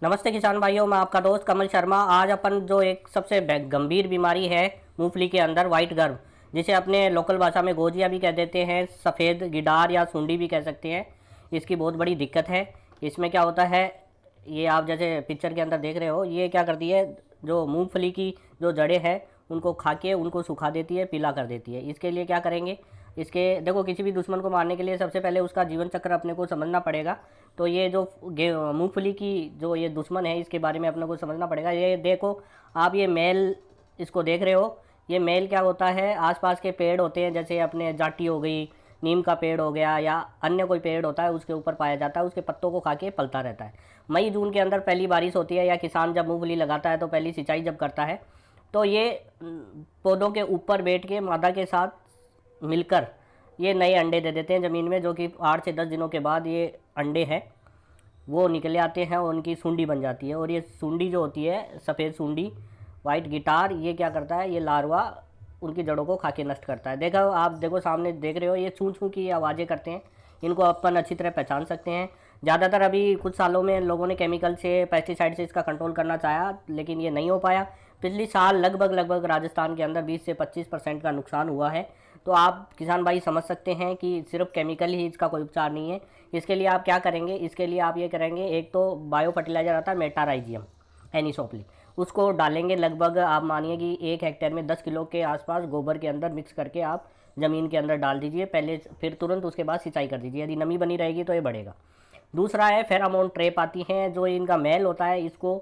नमस्ते किसान भाइयों, मैं आपका दोस्त कमल शर्मा। आज अपन जो एक सबसे गंभीर बीमारी है मूंगफली के अंदर, वाइट गर्भ, जिसे अपने लोकल भाषा में गोजिया भी कह देते हैं, सफ़ेद गिडार या सुंडी भी कह सकते हैं। इसकी बहुत बड़ी दिक्कत है। इसमें क्या होता है, ये आप जैसे पिक्चर के अंदर देख रहे हो, ये क्या करती है, जो मूंगफली की जो जड़ें हैं उनको खा के उनको सुखा देती है, पीला कर देती है। इसके लिए क्या करेंगे, इसके देखो, किसी भी दुश्मन को मारने के लिए सबसे पहले उसका जीवन चक्र अपने को समझना पड़ेगा। तो ये जो मूंगफली की जो ये दुश्मन है, इसके बारे में अपने को समझना पड़ेगा। ये देखो आप, ये मेल इसको देख रहे हो। ये मेल क्या होता है, आसपास के पेड़ होते हैं, जैसे अपने जाटी हो गई, नीम का पेड़ हो गया या अन्य कोई पेड़ होता है, उसके ऊपर पाया जाता है। उसके पत्तों को खा के पलता रहता है। मई जून के अंदर पहली बारिश होती है, या किसान जब मूंगफली लगाता है तो पहली सिंचाई जब करता है, तो ये पौधों के ऊपर बैठ के मादा के साथ मिलकर ये नए अंडे दे देते हैं ज़मीन में, जो कि 8 से 10 दिनों के बाद ये अंडे हैं वो निकले आते हैं और उनकी सूंडी बन जाती है। और ये सूंडी जो होती है, सफ़ेद सूंडी, वाइट गिटार, ये क्या करता है, ये लार्वा उनकी जड़ों को खा के नष्ट करता है। देखो आप, देखो सामने देख रहे हो, ये छू छू की आवाज़ें करते हैं। इनको अपन अच्छी तरह पहचान सकते हैं। ज़्यादातर अभी कुछ सालों में लोगों ने केमिकल से, पेस्टिसाइड से इसका कंट्रोल करना चाहा, लेकिन ये नहीं हो पाया। पिछली साल लगभग राजस्थान के अंदर 20 से 25% का नुकसान हुआ है। तो आप किसान भाई समझ सकते हैं कि सिर्फ केमिकल ही इसका कोई उपचार नहीं है। इसके लिए आप क्या करेंगे, इसके लिए आप ये करेंगे, एक तो बायो फर्टिलाइज़र आता है मेटाराइजियम एनिसोप्ली, उसको डालेंगे। लगभग आप मानिए कि 1 हेक्टेयर में 10 किलो के आसपास गोबर के अंदर मिक्स करके आप ज़मीन के अंदर डाल दीजिए पहले, फिर तुरंत उसके बाद सिंचाई कर दीजिए। यदि नमी बनी रहेगी तो ये बढ़ेगा। दूसरा है फेरामोन ट्रैप आती हैं, जो इनका मैल होता है, इसको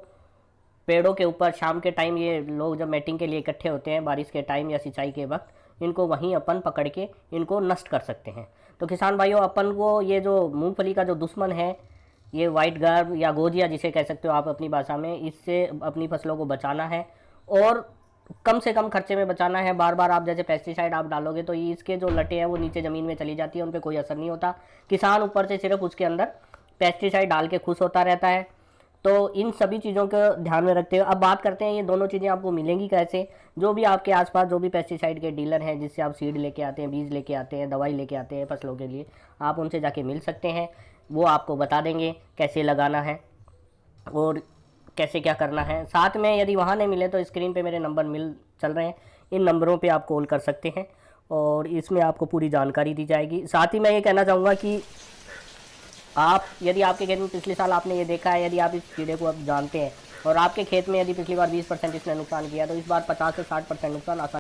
पेड़ों के ऊपर शाम के टाइम, ये लोग जब मैटिंग के लिए इकट्ठे होते हैं बारिश के टाइम या सिंचाई के वक्त, इनको वहीं अपन पकड़ के इनको नष्ट कर सकते हैं। तो किसान भाइयों, अपन को ये जो मूंगफली का जो दुश्मन है, ये वाइट गर्भ या गोजिया जिसे कह सकते हो आप अपनी भाषा में, इससे अपनी फसलों को बचाना है और कम से कम खर्चे में बचाना है। बार बार आप जैसे पेस्टिसाइड आप डालोगे तो इसके जो लटे हैं वो नीचे ज़मीन में चली जाती है, उन पर कोई असर नहीं होता। किसान ऊपर से सिर्फ उसके अंदर पेस्टिसाइड डाल के खुश होता रहता है। तो इन सभी चीज़ों को ध्यान में रखते हुए अब बात करते हैं, ये दोनों चीज़ें आपको मिलेंगी कैसे। जो भी आपके आसपास जो भी पेस्टिसाइड के डीलर हैं, जिससे आप सीड लेके आते हैं, बीज लेके आते हैं, दवाई लेके आते हैं फसलों के लिए, आप उनसे जाके मिल सकते हैं। वो आपको बता देंगे कैसे लगाना है और कैसे क्या करना है। साथ में यदि वहाँ नहीं मिले तो स्क्रीन पे मेरे नंबर चल रहे हैं, इन नंबरों पे आप कॉल कर सकते हैं और इसमें आपको पूरी जानकारी दी जाएगी। साथ ही मैं ये कहना चाहूँगा कि आप, यदि आपके खेत में पिछले साल आपने ये देखा है, यदि आप इस कीड़े को अब जानते हैं और आपके खेत में यदि पिछली बार 20% इसने नुकसान किया, तो इस बार 50 से 60% नुकसान आसान